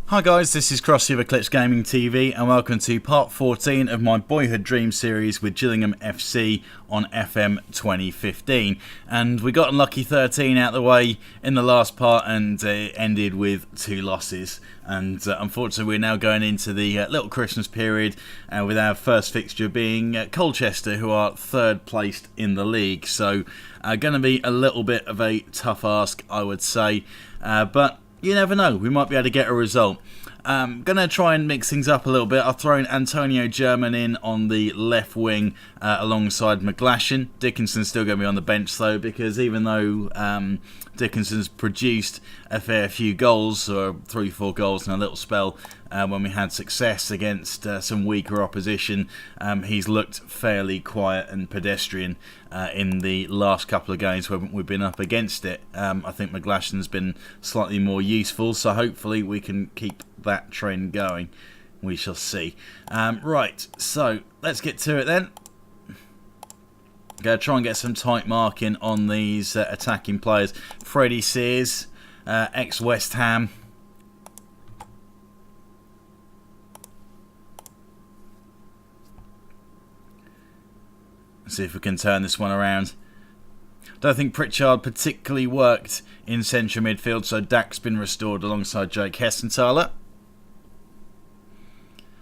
Hi guys, this is Crossy of Eclipse Gaming TV and welcome to part 14 of my Boyhood Dream series with Gillingham FC on FM 2015. And we got unlucky 13 out of the way in the last part and it ended with 2 losses. And unfortunately we're now going into the little Christmas period with our first fixture being Colchester, who are 3rd placed in the league. So going to be a little bit of a tough ask, I would say, but you never know, we might be able to get a result. Going to try and mix things up a little bit. I've thrown Antonio German in on the left wing alongside McGlashan. Dickinson's still going to be on the bench though, because even though Dickinson's produced a fair few goals, or 3-4 goals in a little spell when we had success against some weaker opposition, he's looked fairly quiet and pedestrian in the last couple of games when we've been up against it. I think McGlashan's been slightly more useful, so hopefully we can keep that trend going. We shall see. Right, so let's get to it then. Going to try and get some tight marking on these attacking players. Freddie Sears, ex-West Ham. Let's see if we can turn this one around. Don't think Pritchard particularly worked in central midfield, so Dak's been restored alongside Jake Hessenthaler.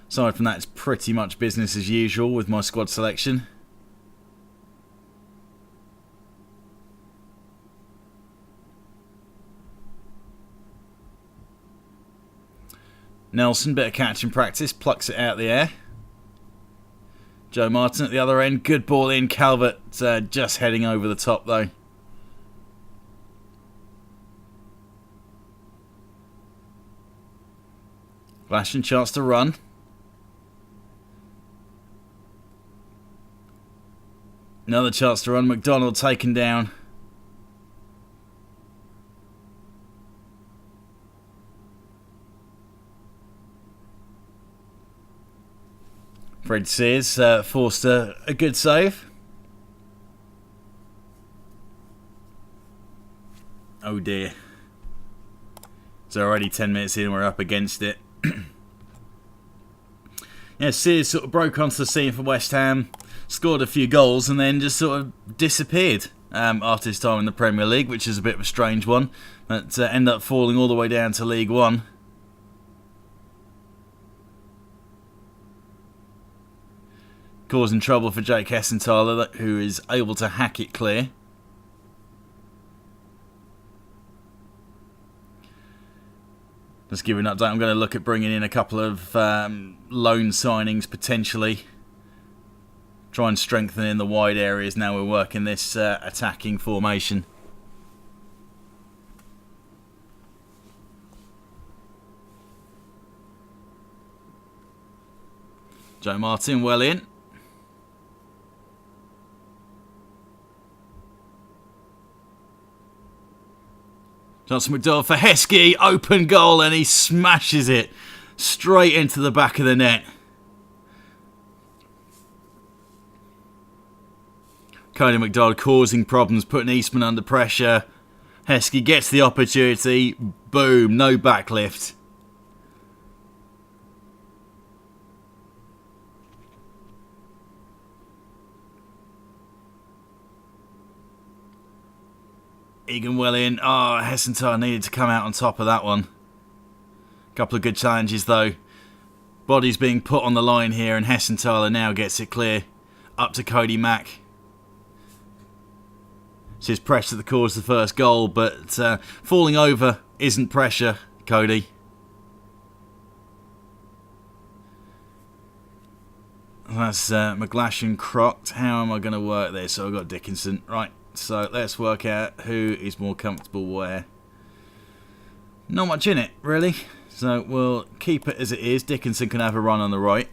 Aside from that, it's pretty much business as usual with my squad selection. Nelson, bit of catching practice, plucks it out of the air. Joe Martin at the other end, good ball in. Calvert just heading over the top though. Flashing chance to run. Another chance to run. McDonald taken down. Fred Sears forced a good save. Oh dear. It's already 10 minutes in and we're up against it. Yeah, Sears sort of broke onto the scene for West Ham, scored a few goals and then just sort of disappeared after his time in the Premier League, which is a bit of a strange one. But ended up falling all the way down to League One. Causing trouble for Jake Hessenthaler, who is able to hack it clear. Just giving an update, I'm going to look at bringing in a couple of loan signings potentially. Try and strengthen in the wide areas now we're working this attacking formation. Joe Martin well in. Johnson McDowell for Heskey, open goal, and he smashes it straight into the back of the net. Cody McDowell causing problems, putting Eastman under pressure. Heskey gets the opportunity, boom, no backlift. Egan well in. Oh, Hessenthaler needed to come out on top of that one. Couple of good challenges though. Bodies being put on the line here and Hessenthaler now gets it clear. Up to Cody Mack. It's his pressure that caused the first goal, but falling over isn't pressure, Cody. That's McGlashan crocked. How am I going to work this? So I've got Dickinson. Right. So let's work out who is more comfortable where. Not much in it, really. So we'll keep it as it is. Dickinson can have a run on the right.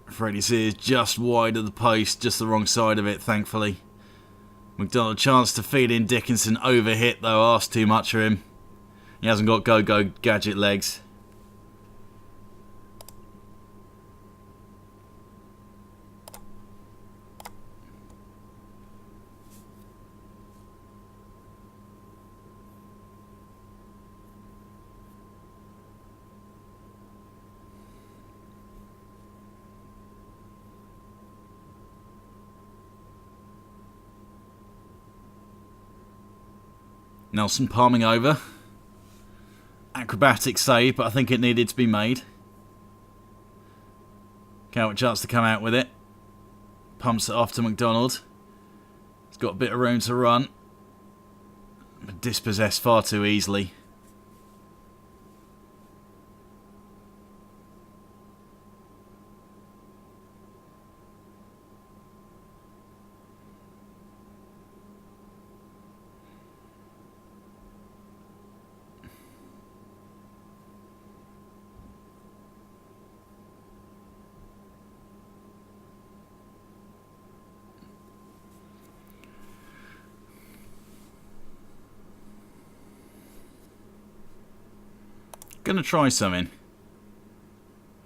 Freddie Sears just wide of the post, just the wrong side of it, thankfully. McDonald chance to feed in Dickinson, overhit though, asked too much for him. He hasn't got go-go gadget legs. Nelson palming over. Acrobatic save, but I think it needed to be made. Can't have a chance to come out with it. Pumps it off to McDonald. He's got a bit of room to run. But dispossessed far too easily. Gonna try something.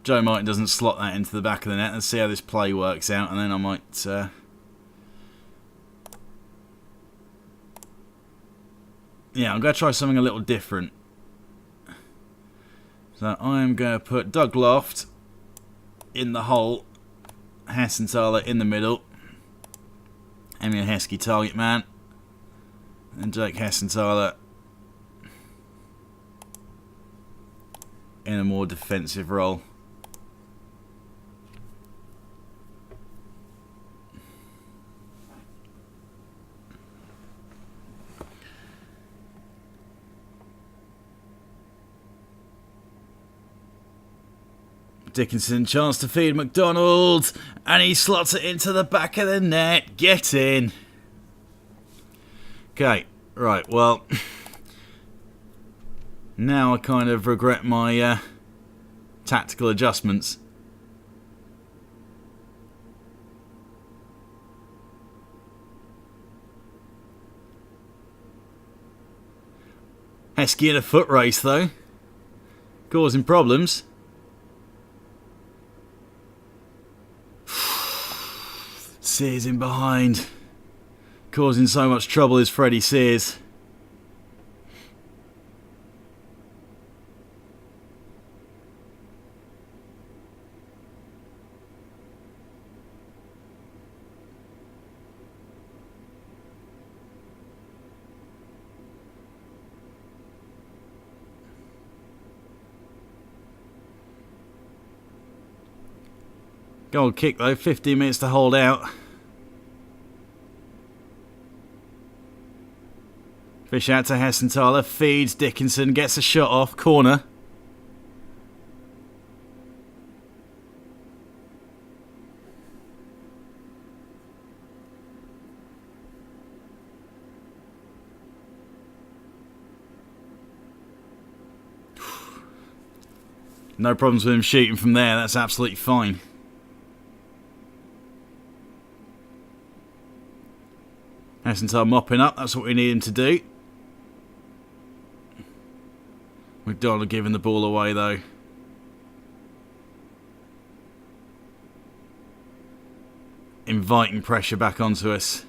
Joe Martin doesn't slot that into the back of the net. Let's see how this play works out, and then I might yeah, I'm gonna try something a little different. So I am gonna put Doug Loft in the hole, Hassenthaler in the middle, Emil Heskey target man, and Jake Hassenthaler in a more defensive role. Dickinson, chance to feed McDonald, and he slots it into the back of the net. Get in. Okay, right, well, now I kind of regret my tactical adjustments. Heskey in a foot race though, causing problems. Sears in behind. Causing so much trouble is Freddie Sears. Goal kick though, 15 minutes to hold out. Fish out to Hassenthaler, feeds Dickinson, gets a shot off, corner. No problems with him shooting from there, that's absolutely fine. Hassenthaler mopping up, that's what we need him to do. McDonald giving the ball away though. Inviting pressure back onto us.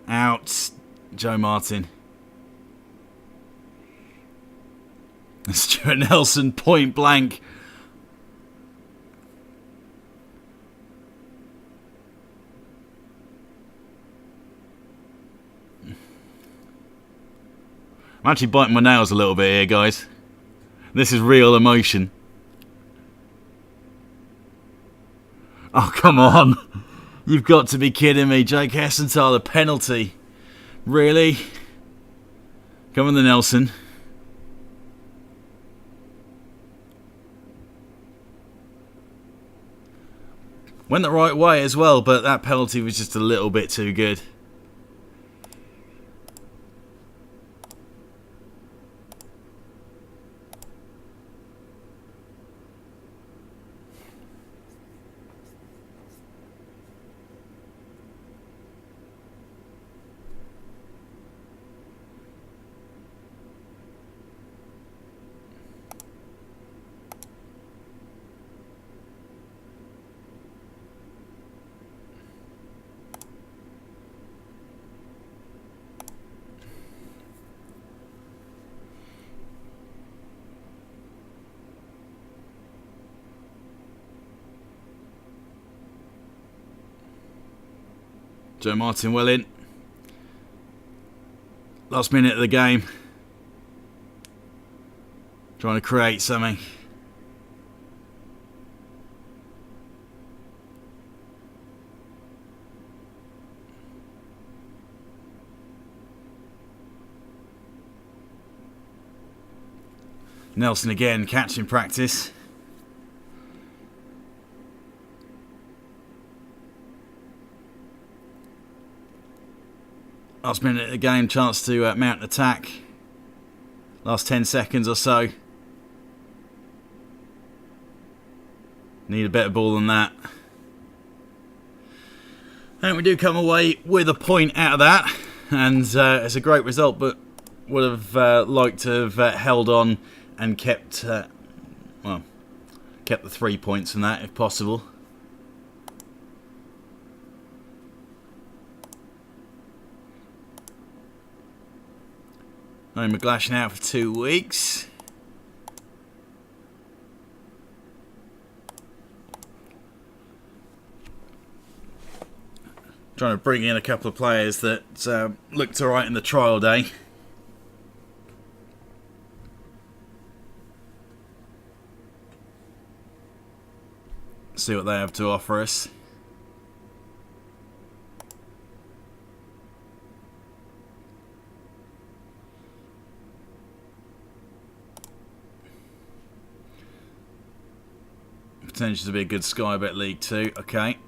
Out, Joe Martin. Stuart Nelson, point blank. I'm actually biting my nails a little bit here, guys. This is real emotion. Oh, come on. You've got to be kidding me. Jake Hassenthaler, penalty. Really? Come on, the Nelson. Went the right way as well, but that penalty was just a little bit too good. Joe Martin well in. Last minute of the game. Trying to create something. Nelson again, catching practice. Last minute of the game, chance to mount an attack. Last 10 seconds or so. Need a better ball than that. And we do come away with a point out of that. And it's a great result, but would have liked to have held on and kept kept the 3 points from that if possible. McGlashan out for 2 weeks. Trying to bring in a couple of players that looked alright in the trial day. See what they have to offer us. Potential to be a good Sky Bet League too. Okay.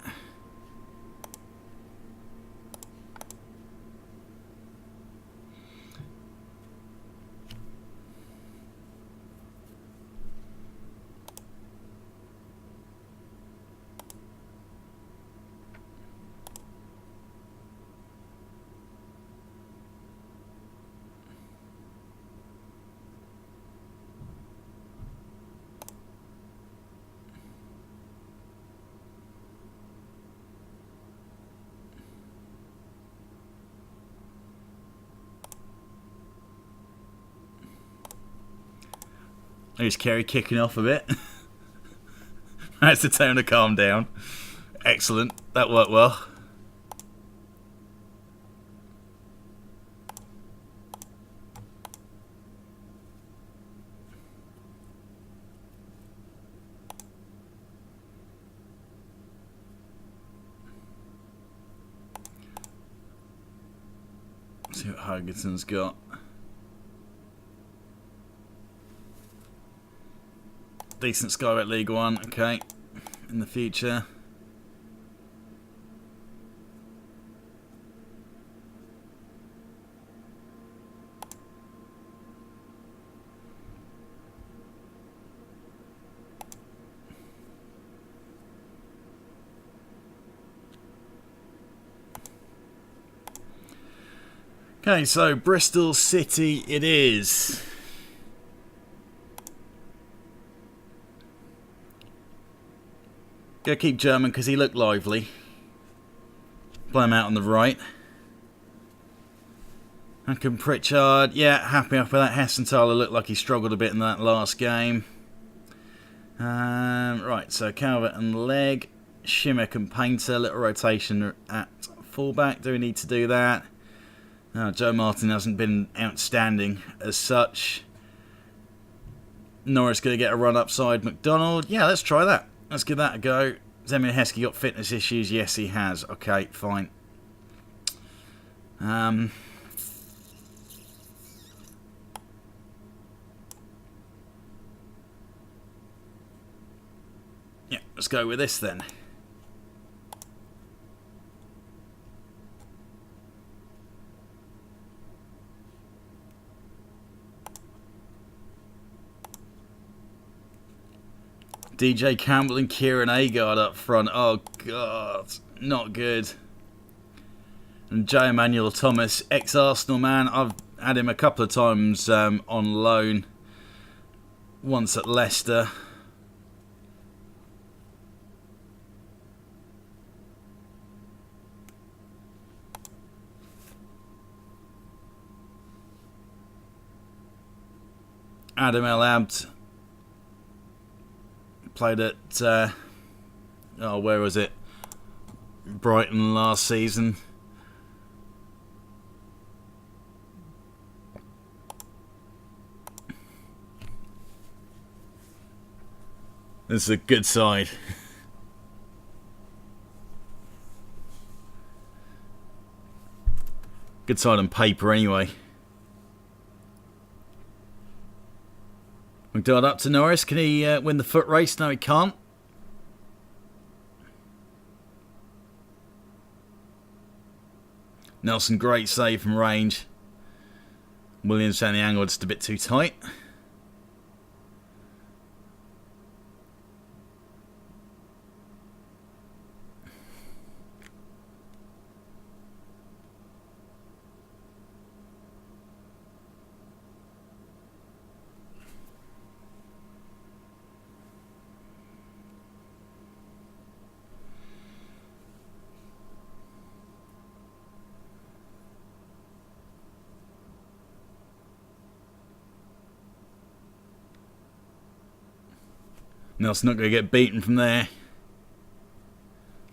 There's Kerry kicking off a bit. That's the tone to calm down. Excellent. That worked well. Let's see what Hagenson's got. Decent Sky Bet League 1, okay, in the future. Okay, so Bristol City it is. Go keep German because he looked lively. Play him out on the right. Duncan Pritchard, yeah, happy off with that. Hessenthaler looked like he struggled a bit in that last game. Right, so Calvert and Legg. Shimmick and Painter, little rotation at fullback. Do we need to do that? No, Joe Martin hasn't been outstanding as such. Norris going to get a run upside McDonald. Yeah, let's try that. Let's give that a go. Has Emil Heskey got fitness issues? Yes, he has. Okay, fine. Yeah, let's go with this then. DJ Campbell and Kieran Agard up front. Oh, God. Not good. And J. Emmanuel Thomas, ex-Arsenal man. I've had him a couple of times on loan. Once at Leicester. Adam El Abd. Played at, where was it? Brighton last season. This is a good side. Good side on paper anyway. McDonald up to Norris. Can he win the foot race? No, he can't. Nelson, great save from range. Williams found the angle just a bit too tight. Nelson not going to get beaten from there.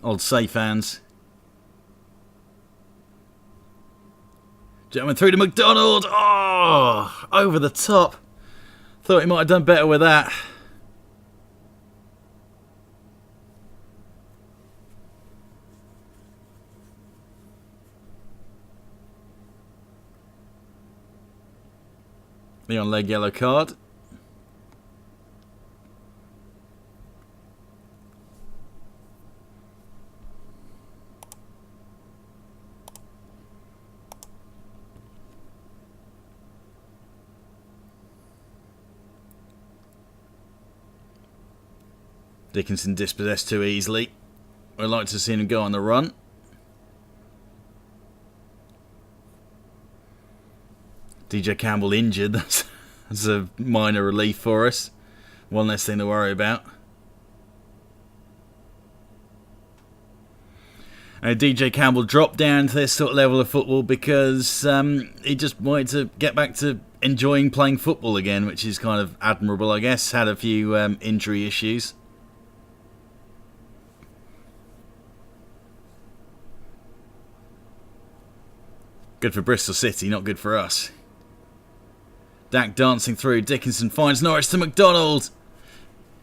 Old safe hands. Gentleman through to McDonald. Oh, over the top. Thought he might have done better with that. The on-leg yellow card. Dickinson dispossessed too easily. I'd like to see him go on the run. DJ Campbell injured. That's a minor relief for us. One less thing to worry about. And DJ Campbell dropped down to this sort of level of football because he just wanted to get back to enjoying playing football again, which is kind of admirable, I guess. Had a few injury issues. Good for Bristol City, not good for us. Dak dancing through. Dickinson finds Norris to McDonald.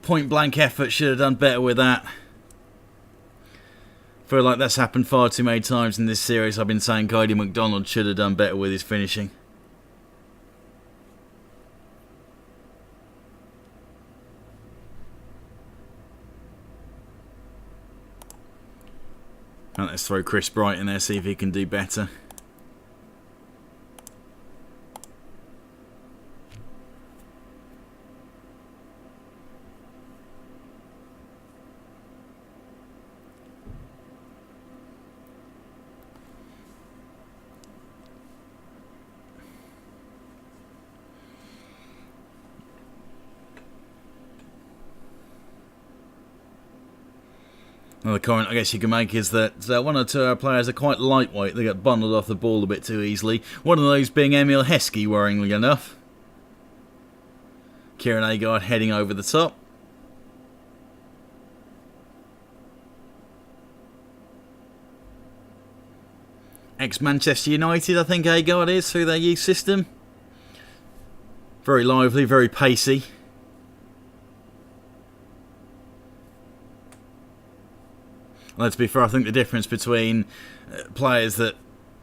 Point blank effort. Should have done better with that. Feel like that's happened far too many times in this series. I've been saying Cody McDonald should have done better with his finishing. Now let's throw Chris Bright in there, see if he can do better. Another comment I guess you can make is that one or two of our players are quite lightweight. They get bundled off the ball a bit too easily. One of those being Emil Heskey, worryingly enough. Kieran Agard heading over the top. Ex-Manchester United, I think Agard is, through their youth system. Very lively, very pacey. Well, to be fair, I think the difference between players that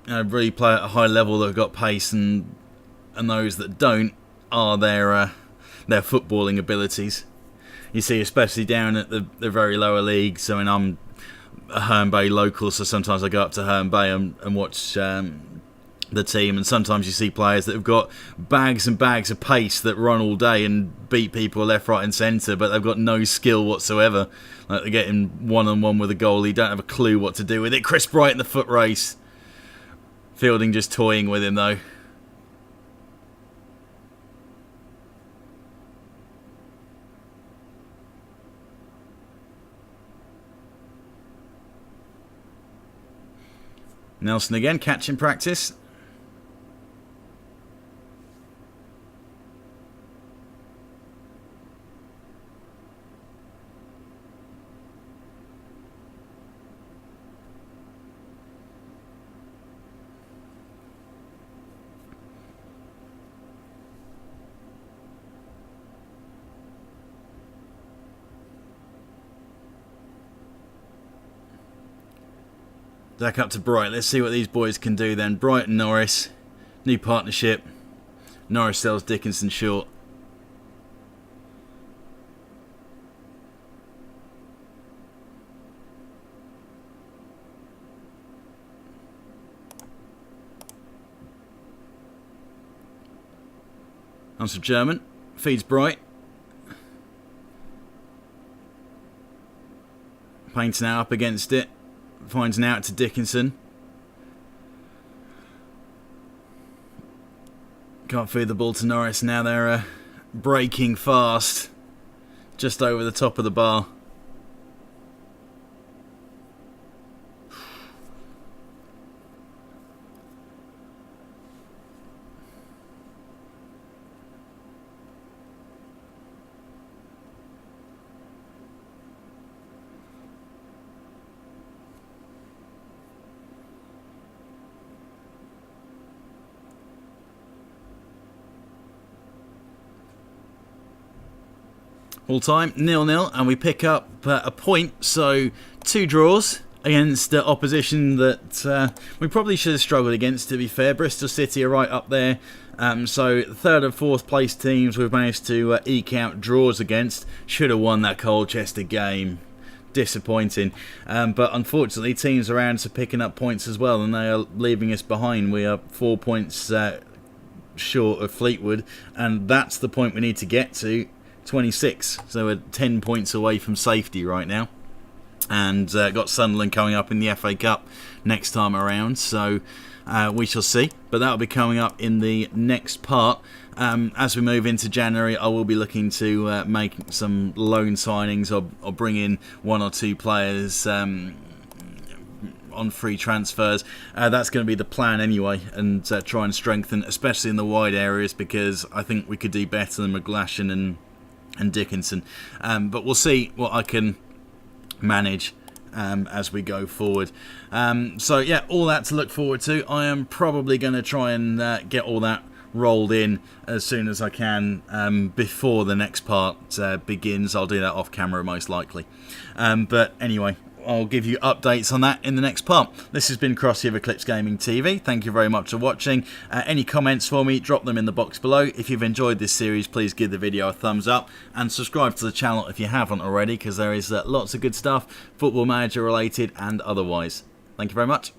really play at a high level that have got pace and those that don't are their footballing abilities. You see, especially down at the very lower leagues. I mean, I'm a Herne Bay local, so sometimes I go up to Herne Bay and watch the team, and sometimes you see players that have got bags and bags of pace that run all day and beat people left, right and centre, but they've got no skill whatsoever. Like they're getting one-on-one with a goalie, don't have a clue what to do with it. Chris Bright in the foot race. Fielding just toying with him though. Nelson again, catching practice. Back up to Bright. Let's see what these boys can do then. Bright and Norris. New partnership. Norris sells Dickinson short. On some German. Feeds Bright. Paints now up against it. Finds an out to Dickinson. Can't feed the ball to Norris. Now they're breaking fast. Just over the top of the bar. All time 0-0, and we pick up a point, so 2 draws against the opposition that we probably should have struggled against, to be fair. Bristol City are right up there, so 3rd and 4th place teams we've managed to eke out draws against. Should have won that Colchester game. Disappointing, but unfortunately teams around us are picking up points as well, and they are leaving us behind. We are 4 points short of Fleetwood, and that's the point we need to get to. 26, so we're 10 points away from safety right now, and got Sunderland coming up in the FA Cup next time around, so we shall see, but that'll be coming up in the next part. As we move into January, I will be looking to make some loan signings or bring in 1 or 2 players on free transfers. That's going to be the plan anyway, and try and strengthen, especially in the wide areas, because I think we could do better than McGlashan and Dickinson, but we'll see what I can manage as we go forward. So yeah, all that to look forward to. I am probably going to try and get all that rolled in as soon as I can before the next part begins. I'll do that off camera most likely, but anyway, I'll give you updates on that in the next part. This has been Crossy of Eclipse Gaming TV. Thank you very much for watching. Any comments for me, drop them in the box below. If you've enjoyed this series, please give the video a thumbs up and subscribe to the channel if you haven't already, because there is lots of good stuff, Football Manager related and otherwise. Thank you very much.